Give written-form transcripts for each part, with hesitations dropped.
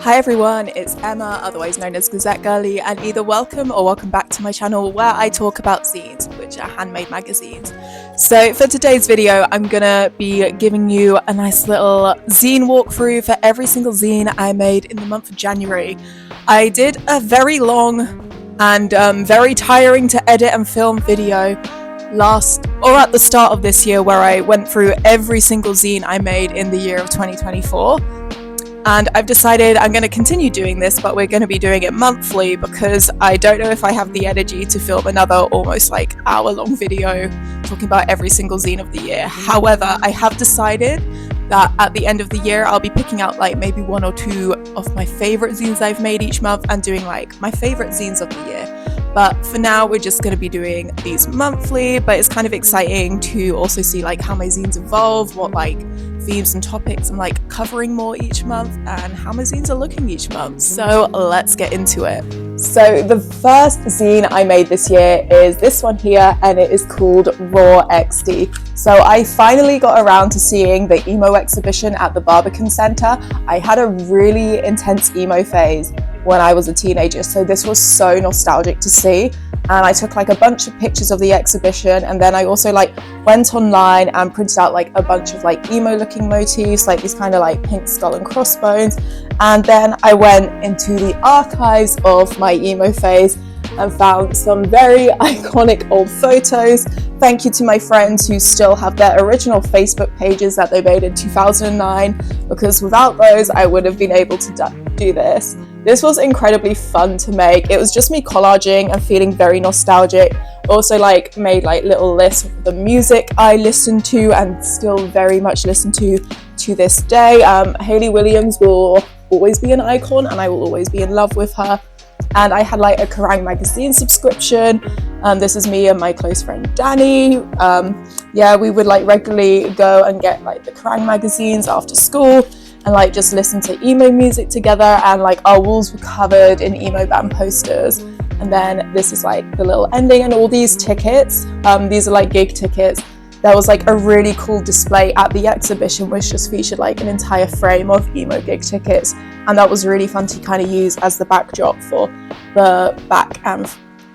Hi everyone, it's Emma, otherwise known as Gazette Girly, and either welcome or welcome back to my channel where I talk about zines, which are handmade magazines. So for today's video, I'm gonna be giving you a nice little zine walkthrough for every single zine I made in the month of January. I did a very long and very tiring to edit and film video at the start of this year, where I went through every single zine I made in the year of 2024. And I've decided I'm going to continue doing this, but we're going to be doing it monthly because I don't know if I have the energy to film another almost like hour-long video talking about every single zine of the year. However, I have decided that at the end of the year, I'll be picking out like maybe one or two of my favorite zines I've made each month and doing like my favorite zines of the year. But for now, we're just going to be doing these monthly, but it's kind of exciting to also see like how my zines evolve, what like themes and topics I'm like covering more each month, and how my zines are looking each month. So let's get into it. So the first zine I made this year is this one here, and it is called Raw XD. So I finally got around to seeing the emo exhibition at the Barbican Centre. I had a really intense emo phase when I was a teenager, so this was so nostalgic to see. And I took like a bunch of pictures of the exhibition, and then I also like went online and printed out like a bunch of like emo looking motifs, like these kind of like pink skull and crossbones. And then I went into the archives of my emo phase and found some very iconic old photos. Thank you to my friends who still have their original Facebook pages that they made in 2009, because without those I would have been able to do this. This was incredibly fun to make. It was just me collaging and feeling very nostalgic. Also like made like little lists of the music I listened to and still very much listen to this day. Hayley Williams will always be an icon, and I will always be in love with her. And I had like a Kerrang magazine subscription. This is me and my close friend Danny. We would like regularly go and get like the Kerrang magazines after school and like just listen to emo music together, and like our walls were covered in emo band posters. And then this is like the little ending, and all these tickets, these are like gig tickets. There was like a really cool display at the exhibition which just featured like an entire frame of emo gig tickets, and that was really fun to kind of use as the backdrop for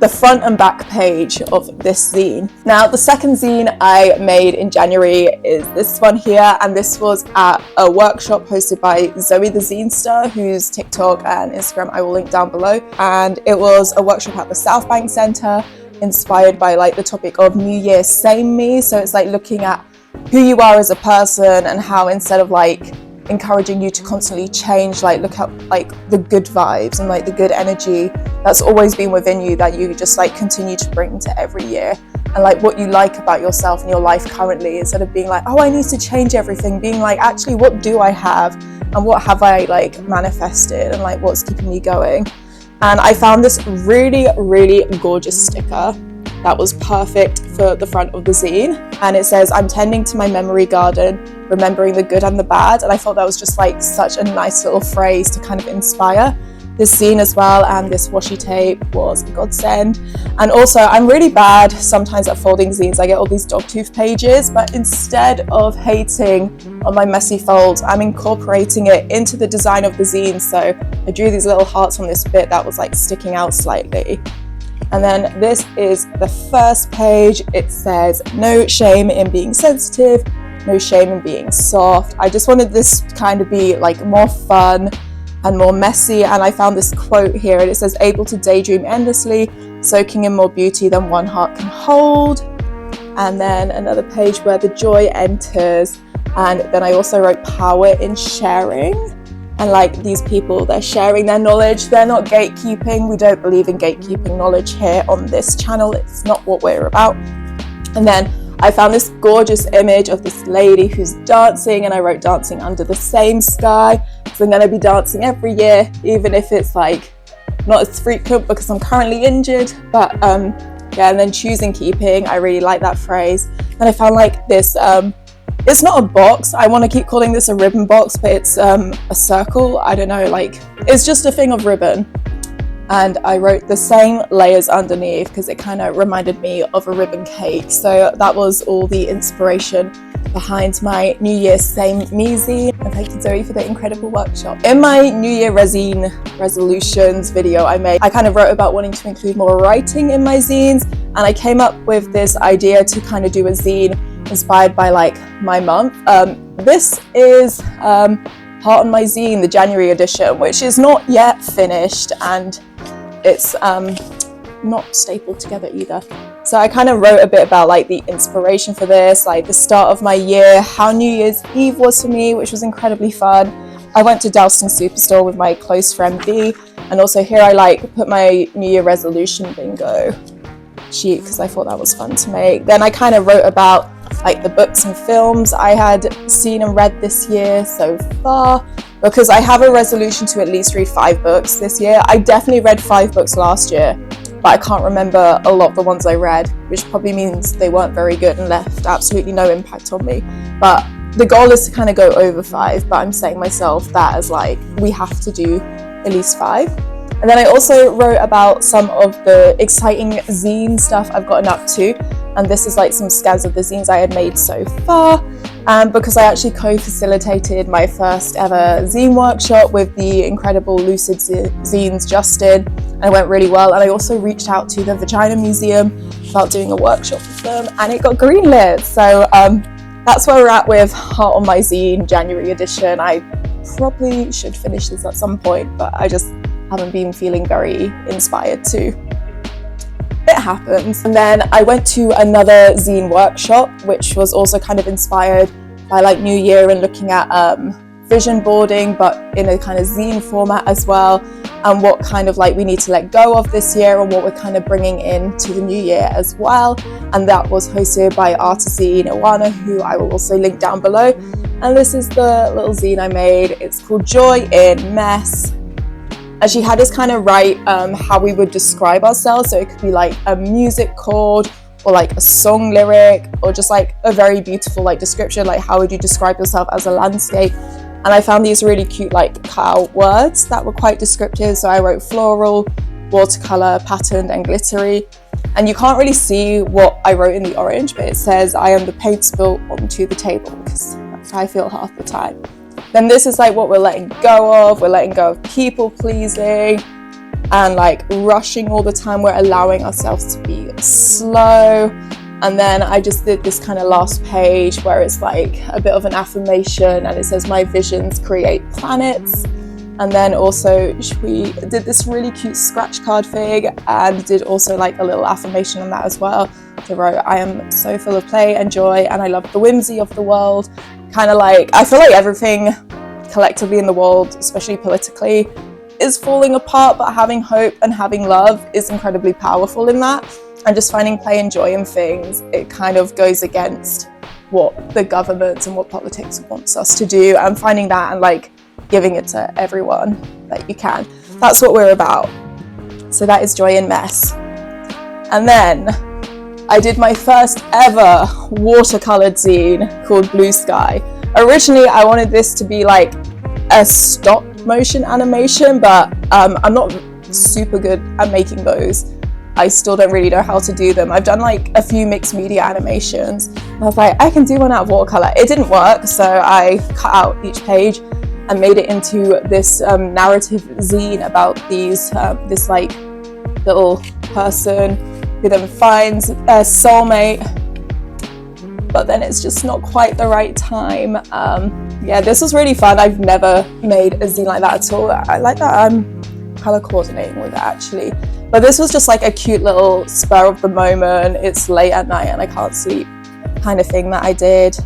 the front and back page of this zine. Now the second zine I made in January is this one here, and this was at a workshop hosted by Zoe the Zinester, whose TikTok and Instagram I will link down below. And it was a workshop at the South Bank Centre, inspired by like the topic of New Year Same Me. So it's like looking at who you are as a person and how, instead of like encouraging you to constantly change, like look at like the good vibes and like the good energy that's always been within you, that you just like continue to bring to every year, and like what you like about yourself and your life currently, instead of being like, oh, I need to change everything, being like, actually, what do I have and what have I like manifested, and like what's keeping me going. And I found this really, really gorgeous sticker that was perfect for the front of the zine, and it says, I'm tending to my memory garden, remembering the good and the bad. And I thought that was just like such a nice little phrase to kind of inspire this zine as well. And this washi tape was a godsend. And also, I'm really bad sometimes at folding zines. I get all these dogtooth pages, but instead of hating on my messy folds, I'm incorporating it into the design of the zine. So I drew these little hearts on this bit that was like sticking out slightly. And then this is the first page. It says, no shame in being sensitive, no shame in being soft. I just wanted this to kind of be like more fun and more messy. And I found this quote here, and it says, able to daydream endlessly, soaking in more beauty than one heart can hold. And then another page where the joy enters. And then I also wrote power in sharing. And like these people, they're sharing their knowledge. They're not gatekeeping. We don't believe in gatekeeping knowledge here on this channel. It's not what we're about. And then I found this gorgeous image of this lady who's dancing, and I wrote dancing under the same sky. So I'm going to be dancing every year, even if it's like not as frequent because I'm currently injured. But and then choosing keeping, I really like that phrase. And I found like this, it's not a box. I want to keep calling this a ribbon box, but it's a circle. I don't know, like it's just a thing of ribbon. And I wrote the same layers underneath because it kind of reminded me of a ribbon cake. So that was all the inspiration behind my New Year Same Me zine, and thank you Zoe for the incredible workshop. In my New Year Zine resolutions video I kind of wrote about wanting to include more writing in my zines, and I came up with this idea to kind of do a zine inspired by like my month. This is Heart on My Zine, the January edition, which is not yet finished, and it's not stapled together either. So I kind of wrote a bit about like the inspiration for this, like the start of my year, how New Year's Eve was for me, which was incredibly fun. I went to Dalston Superstore with my close friend B, and also here I like put my New Year resolution bingo sheet because I thought that was fun to make. Then I kind of wrote about like the books and films I had seen and read this year so far, because I have a resolution to at least read 5 books this year. I definitely read 5 books last year, but I can't remember a lot of the ones I read, which probably means they weren't very good and left absolutely no impact on me. But the goal is to kind of go over 5, but I'm setting myself that as like, we have to do at least 5. And then I also wrote about some of the exciting zine stuff I've gotten up to, and this is like some scans of the zines I had made so far, because I actually co-facilitated my first ever zine workshop with the incredible Lucid Zines Justin, and it went really well. And I also reached out to the Vagina Museum about doing a workshop with them, and it got greenlit. So that's where we're at with Heart on My Zine January edition. I probably should finish this at some point, but I just haven't been feeling very inspired to. It happens. And then I went to another zine workshop, which was also kind of inspired by like New Year and looking at vision boarding, but in a kind of zine format as well, and what kind of like we need to let go of this year and what we're kind of bringing into the new year as well. And that was hosted by Artizine Iwana, who I will also link down below. And this is the little zine I made. It's called Joy in Mess. And she had us kind of write how we would describe ourselves. So it could be like a music chord, or like a song lyric, or just like a very beautiful like description, like how would you describe yourself as a landscape. And I found these really cute like cut-out words that were quite descriptive. So I wrote floral, watercolor, patterned, and glittery. And you can't really see what I wrote in the orange, but it says, I am the paint spilt onto the table, because that's how I feel half the time. Then this is like what we're letting go of. We're letting go of people pleasing and like rushing all the time. We're allowing ourselves to be slow. And then I just did this kind of last page where it's like a bit of an affirmation, and it says, my visions create planets. And then also we did this really cute scratch card thing, and did also like a little affirmation on that as well. So I wrote, I am so full of play and joy, and I love the whimsy of the world. Kind of like, I feel like everything collectively in the world, especially politically, is falling apart, but having hope and having love is incredibly powerful in that. And just finding play and joy in things, it kind of goes against what the government and what politics wants us to do, and finding that and like giving it to everyone that you can. That's what we're about. So that is Joy in Mess. And then I did my first ever watercolored zine called Blue Sky. Originally, I wanted this to be like a stop motion animation, but I'm not super good at making those. I still don't really know how to do them. I've done like a few mixed media animations. And I was like, I can do one out of watercolor. It didn't work, so I cut out each page and made it into this narrative zine about these this like little person who then finds their soulmate, but then it's just not quite the right time. Yeah, this was really fun. I've never made a zine like that at all. I like that I'm color coordinating with it actually. But this was just like a cute little spur of the moment, it's late at night and I can't sleep kind of thing that I did.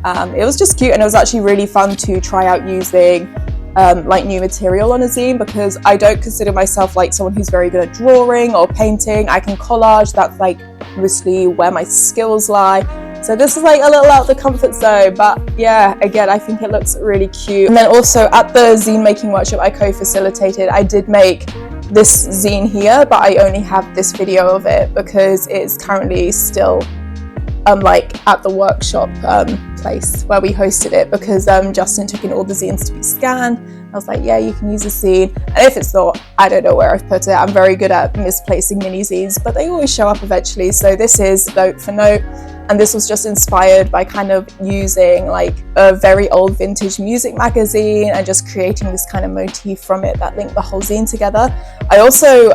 It was just cute, and it was actually really fun to try out using like new material on a zine, because I don't consider myself like someone who's very good at drawing or painting. I can collage, that's like mostly where my skills lie. So this is like a little out of the comfort zone, but yeah, again, I think it looks really cute. And then also at the zine making workshop I co-facilitated, I did make this zine here, but I only have this video of it because it's currently still like at the workshop place where we hosted it, because Justin took in all the zines to be scanned. I was like, yeah, you can use a zine, and if it's not, I don't know where I've put it. I'm very good at misplacing mini zines, but they always show up eventually. So this is note for note, and this was just inspired by kind of using like a very old vintage music magazine and just creating this kind of motif from it that linked the whole zine together. I also,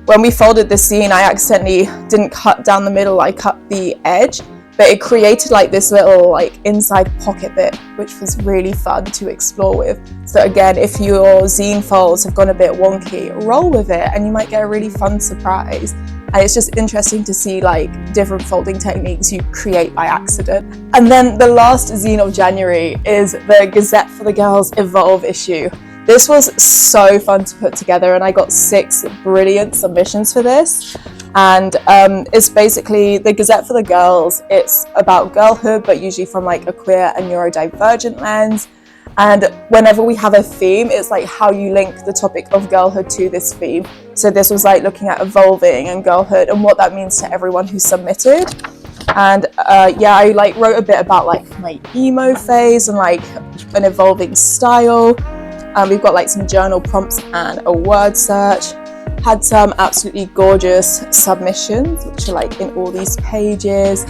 when we folded this zine, I accidentally didn't cut down the middle, I cut the edge, but it created like this little like inside pocket bit, which was really fun to explore with. So again, if your zine folds have gone a bit wonky, roll with it and you might get a really fun surprise. And it's just interesting to see like different folding techniques you create by accident. And then the last zine of January is the Gazette for the Girls Evolve issue. This was so fun to put together, and I got 6 brilliant submissions for this. And it's basically the Gazette for the Girls. It's about girlhood, but usually from like a queer and neurodivergent lens. And whenever we have a theme, it's like how you link the topic of girlhood to this theme. So this was like looking at evolving and girlhood and what that means to everyone who submitted. And yeah, I like wrote a bit about like my emo phase and like an evolving style. We've got like some journal prompts and a word search. Had some absolutely gorgeous submissions, which are like in all these pages.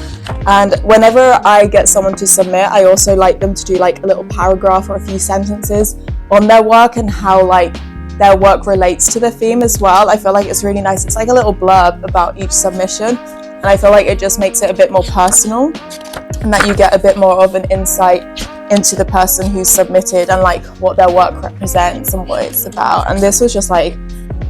And whenever I get someone to submit, I also like them to do like a little paragraph or a few sentences on their work and how like their work relates to the theme as well. I feel like it's really nice. It's like a little blurb about each submission, and I feel like it just makes it a bit more personal, and that you get a bit more of an insight into the person who submitted and like what their work represents and what it's about. And this was just like,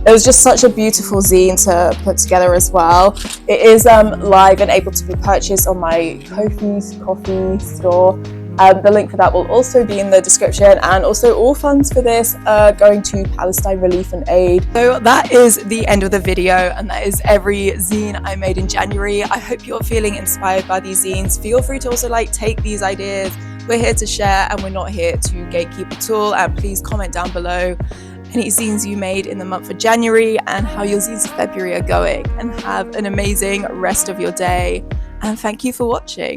it was just such a beautiful zine to put together as well. It is live and able to be purchased on my Ko-fi coffee store. The link for that will also be in the description, and also all funds for this are going to Palestine Relief and Aid. So that is the end of the video, and that is every zine I made in January. I hope you're feeling inspired by these zines. Feel free to also like take these ideas. We're here to share and we're not here to gatekeep at all. And please comment down below any zines you made in the month of January and how your zines of February are going. And have an amazing rest of your day. And thank you for watching.